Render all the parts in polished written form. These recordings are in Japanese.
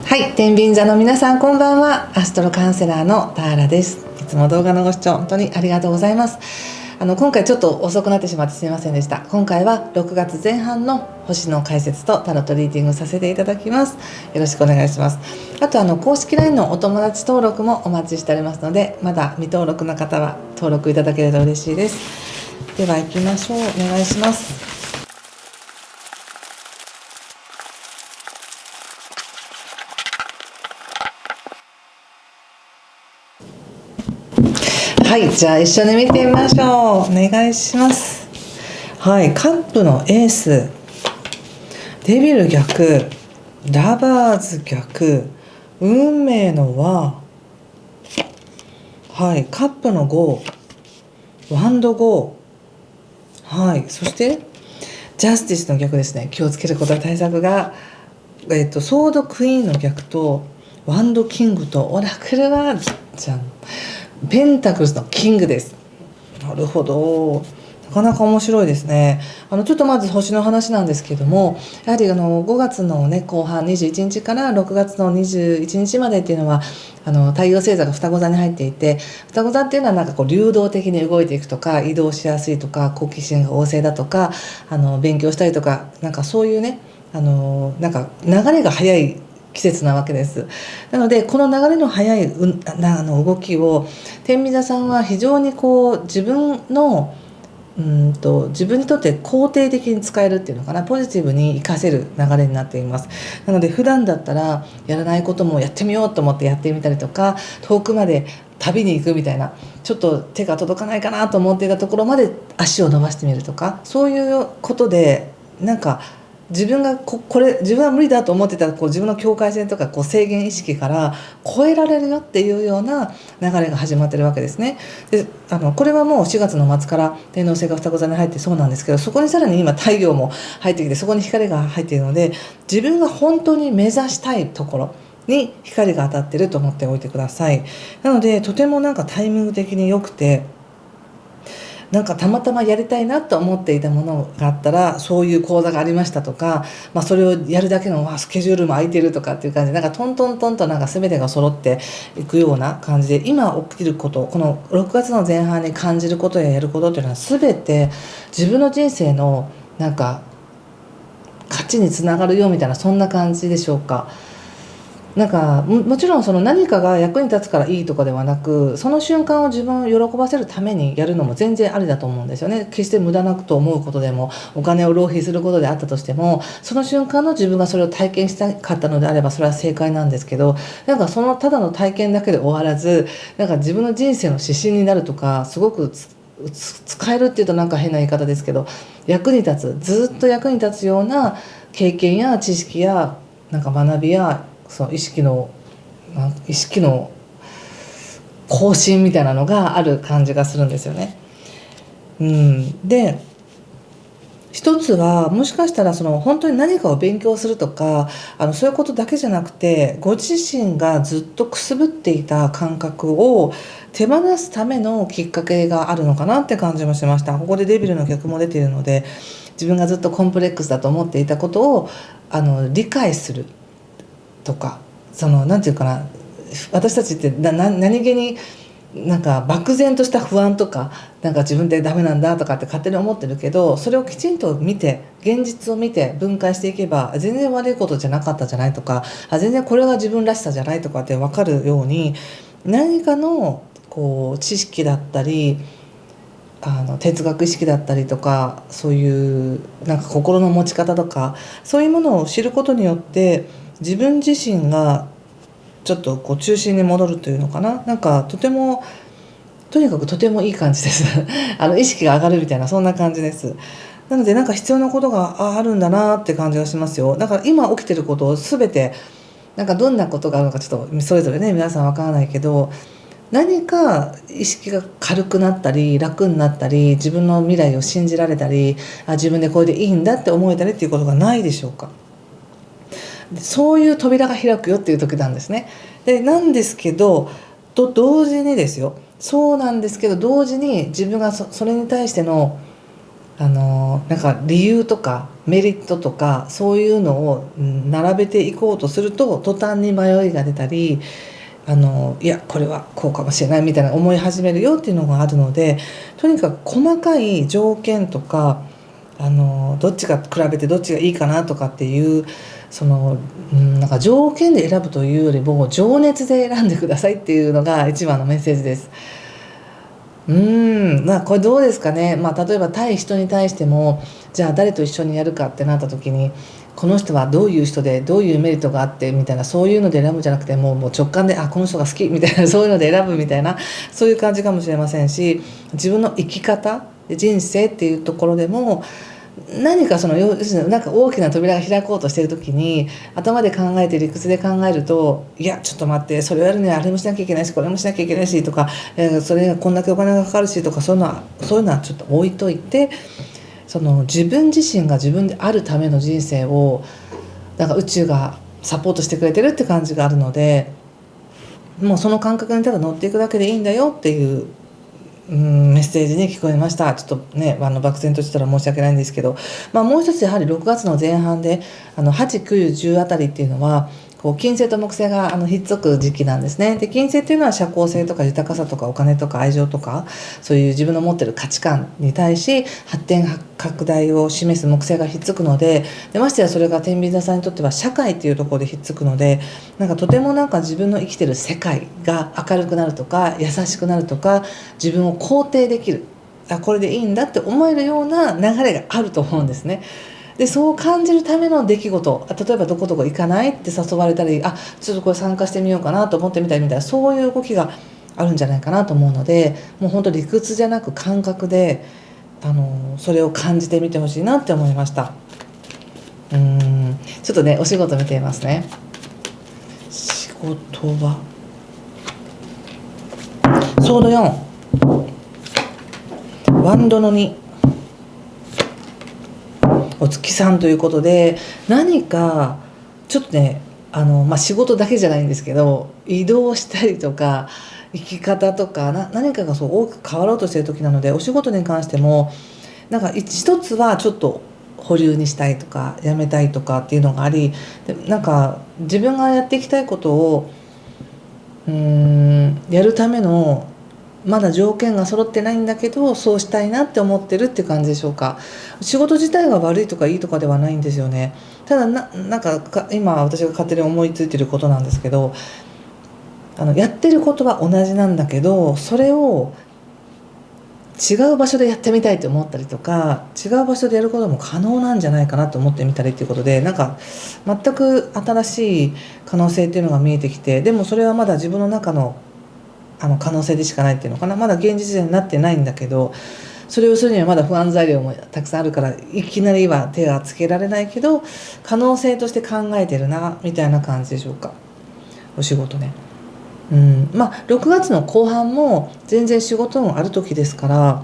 はい、天秤座の皆さんこんばんは。アストロカウンセラーのターラです。いつも動画のご視聴本当にありがとうございます。今回ちょっと遅くなってしまってすみませんでした。今回は6月前半の星の解説とタロットリーディングさせていただきます。よろしくお願いします。あと公式 LINE のお友達登録もお待ちしておりますので、まだ未登録の方は登録いただけると嬉しいです。では行きましょう。お願いします。はい、じゃあ一緒に見てみましょう。お願いします。はい、カップのエース、デビル逆、ラバーズ逆、運命の輪、はい、カップの5、ワンド5、はい、そしてジャスティスの逆ですね。気をつけることは対策が、ソードクイーンの逆とワンドキングとオラクルはじゃん、ペンタクルスのキングです。なるほど、なかなか面白いですね。ちょっとまず星の話なんですけども、やはり5月のね後半21日から6月の21日までっていうのは太陽星座が双子座に入っていて、双子座っていうのは流動的に動いていくとか、移動しやすいとか、好奇心が旺盛だとか、勉強したりとか、そういうね流れが早い季節なわけです。なのでこの流れの速い動きを天秤座さんは非常に自分の自分にとって肯定的に使えるっていうのかな、ポジティブに活かせる流れになっています。なので普段だったらやらないこともやってみようと思ってやってみたりとか、遠くまで旅に行くみたいな、ちょっと手が届かないかなと思っていたところまで足を伸ばしてみるとか、そういうことで自分が自分は無理だと思ってた自分の境界線とか制限意識から超えられるよっていうような流れが始まってるわけですね。でこれはもう4月の末から天王星が双子座に入ってそうなんですけど、そこにさらに今太陽も入ってきて、そこに光が入っているので、自分が本当に目指したいところに光が当たってると思っておいてください。なのでとてもタイミング的に良くて、たまたまやりたいなと思っていたものがあったら、そういう講座がありましたとか、それをやるだけのスケジュールも空いてるとかっていう感じで、トントントンと全てが揃っていくような感じで、今起きること、この6月の前半に感じることややることっていうのは全て自分の人生の勝ちにつながるよみたいな、そんな感じでしょうか。もちろんその何かが役に立つからいいとかではなく、その瞬間を自分を喜ばせるためにやるのも全然ありだと思うんですよね。決して無駄なくと思うことでも、お金を浪費することであったとしても、その瞬間の自分がそれを体験したかったのであればそれは正解なんですけど、そのただの体験だけで終わらず、自分の人生の指針になるとか、すごく使えるっていうと変な言い方ですけど、役に立つ、ずっと役に立つような経験や知識や学びや、その意識の更新みたいなのがある感じがするんですよね。で一つはもしかしたら本当に何かを勉強するとかそういうことだけじゃなくて、ご自身がずっとくすぶっていた感覚を手放すためのきっかけがあるのかなって感じもしました。ここでデビルの逆も出ているので、自分がずっとコンプレックスだと思っていたことを理解するとか、なんていうかな、私たちって何気に漠然とした不安とか自分でダメなんだとかって勝手に思ってるけど、それをきちんと見て、現実を見て分解していけば、全然悪いことじゃなかったじゃないとか、全然これが自分らしさじゃないとかって分かるように、何かの知識だったり哲学意識だったりとか、そういう心の持ち方とか、そういうものを知ることによって自分自身がちょっと中心に戻るというのかな、とにかくとてもいい感じです意識が上がるみたいな、そんな感じです。なので必要なことがあるんだなって感じがしますよ。今起きてることを全てどんなことがあるのかちょっとそれぞれね皆さんわからないけど、何か意識が軽くなったり楽になったり、自分の未来を信じられたり、自分でこれでいいんだって思えたりっていうことがないでしょうか。そういう扉が開くよっていう時なんですね。なんですけど同時にですよ、そうなんですけど同時に自分がそれに対してのなんか理由とかメリットとかそういうのを並べていこうとすると途端に迷いが出たり、いやこれはこうかもしれないみたいな思い始めるよっていうのがあるので、とにかく細かい条件とかどっちが比べてどっちがいいかなとかっていうなんか条件で選ぶというよりも情熱で選んでくださいっていうのが一番のメッセージです。まあこれどうですかね。まあ例えば対人に対しても、じゃあ誰と一緒にやるかってなった時に、この人はどういう人でどういうメリットがあってみたいな、そういうので選ぶんじゃなくて、もう直感でこの人が好きみたいなそういうので選ぶみたいな、そういう感じかもしれませんし、自分の生き方人生っていうところでも何か要するになんか大きな扉が開こうとしている時に頭で考えて理屈で考えると、いやちょっと待って、それをやるにはあれもしなきゃいけないしこれもしなきゃいけないしとか、それがこんだけお金がかかるしとか、そういうのはちょっと置いといて、自分自身が自分であるための人生をなんか宇宙がサポートしてくれてるって感じがあるので、もうその感覚にただ乗っていくだけでいいんだよっていうメッセージに聞こえました。ちょっとね漠然としたら申し訳ないんですけど、もう一つやはり6月の前半で8、9、10あたりっていうのは金星と木星がひっつく時期なんですね。で金星っていうのは社交性とか豊かさとかお金とか愛情とか、そういう自分の持ってる価値観に対し発展拡大を示す木星がひっつくので、ましてやそれが天秤座さんにとっては社会っていうところでひっつくので、なんかとてもなんか自分の生きてる世界が明るくなるとか優しくなるとか、自分を肯定できる、これでいいんだって思えるような流れがあると思うんですね。でそう感じるための出来事、例えばどこどこ行かないって誘われたり、ちょっとこれ参加してみようかなと思ってみたりみたいな、そういう動きがあるんじゃないかなと思うので、もう本当理屈じゃなく感覚でそれを感じてみてほしいなって思いました。ちょっとねお仕事見ていますね。仕事はソード4、ワンドの2、お月さんということで、何かちょっとね仕事だけじゃないんですけど、移動したりとか生き方とか何かが大きく変わろうとしている時なので、お仕事に関してもなんか一つはちょっと保留にしたいとかやめたいとかっていうのがあり、でなんか自分がやっていきたいことをやるためのまだ条件が揃ってないんだけど、そうしたいなって思ってるって感じでしょうか。仕事自体が悪いとかいいとかではないんですよね。ただなんか今私が勝手に思いついてることなんですけど、やってることは同じなんだけど、それを違う場所でやってみたいって思ったりとか、違う場所でやることも可能なんじゃないかなと思ってみたりっていうことで、なんか全く新しい可能性っていうのが見えてきて、でもそれはまだ自分の中の可能性でしかないっていうのかな、まだ現実になってないんだけど、それをするにはまだ不安材料もたくさんあるから、いきなりは手がつけられないけど可能性として考えてるなみたいな感じでしょうか。お仕事ね。6月の後半も全然仕事もある時ですから、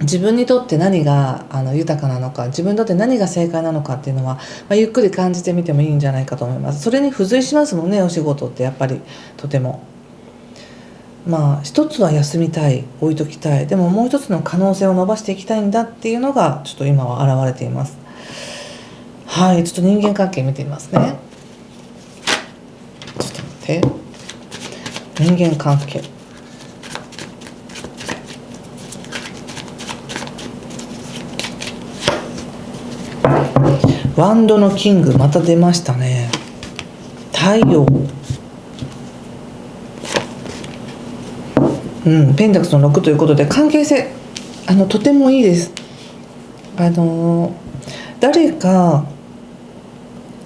自分にとって何が豊かなのか、自分にとって何が正解なのかっていうのは、ゆっくり感じてみてもいいんじゃないかと思います。それに付随しますもんね、お仕事ってやっぱりとても。一つは休みたい、置いときたい、でももう一つの可能性を伸ばしていきたいんだっていうのがちょっと今は現れています。はい、ちょっと人間関係見てみますね。ちょっと待って、人間関係、ワンドのキングまた出ましたね。太陽、ペンタクスの6ということで、関係性とてもいいです。誰か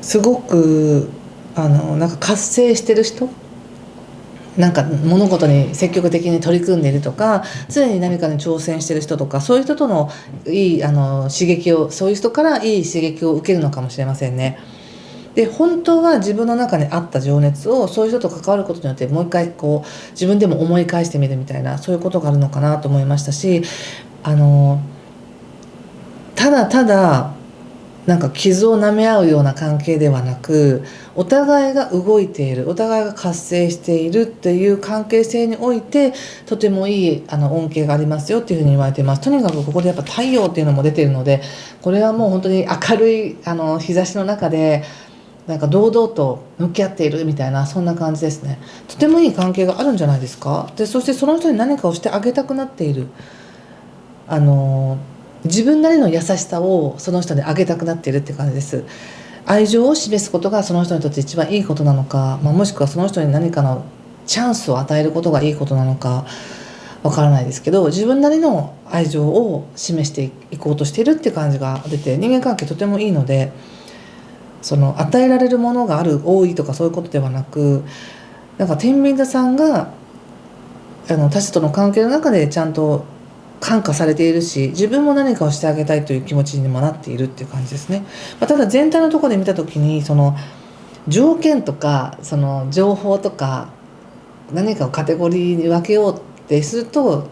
すごくなんか活性してる人、なんか物事に積極的に取り組んでいるとか、常に何かに挑戦してる人とか、そういう人とのいい刺激を、そういう人からいい刺激を受けるのかもしれませんね。で本当は自分の中にあった情熱をそういう人と関わることによってもう一回自分でも思い返してみるみたいな、そういうことがあるのかなと思いましたし、ただただなんか傷を舐め合うような関係ではなく、お互いが動いている、お互いが活性しているっていう関係性において、とてもいい恩恵がありますよっていうふうに言われています。とにかくここでやっぱ太陽っていうのも出ているので、これはもう本当に明るい日差しの中でなんか堂々と向き合っているみたいな、そんな感じですね。とてもいい関係があるんじゃないですか。でそしてその人に何かをしてあげたくなっている、自分なりの優しさをその人にあげたくなっているって感じです。愛情を示すことがその人にとって一番いいことなのか、もしくはその人に何かのチャンスを与えることがいいことなのかわからないですけど、自分なりの愛情を示していこうとしているっていう感じが出て、人間関係とてもいいので、その与えられるものが多いとかそういうことではなく、なんか天秤座さんが他者との関係の中でちゃんと感化されているし、自分も何かをしてあげたいという気持ちにもなっているっていう感じですね。ただ全体のところで見た時に、その条件とかその情報とか何かをカテゴリーに分けようってすると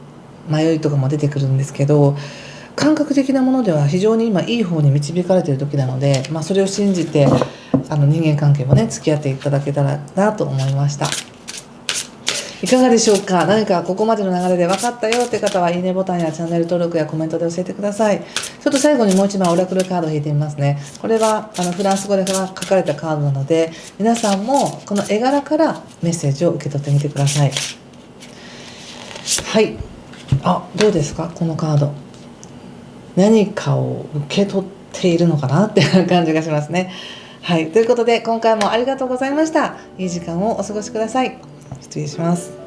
迷いとかも出てくるんですけど、感覚的なものでは非常に今いい方に導かれている時なので、それを信じて人間関係もね付き合っていただけたらなと思いました。いかがでしょうか。何かここまでの流れで分かったよって方はいいねボタンやチャンネル登録やコメントで教えてください。ちょっと最後にもう一枚オラクルカードを引いてみますね。これはフランス語で書かれたカードなので、皆さんもこの絵柄からメッセージを受け取ってみてください。はい、どうですかこのカード。何かを受け取っているのかなっていう感じがしますね。はい、ということで今回もありがとうございました。いい時間をお過ごしください。失礼します。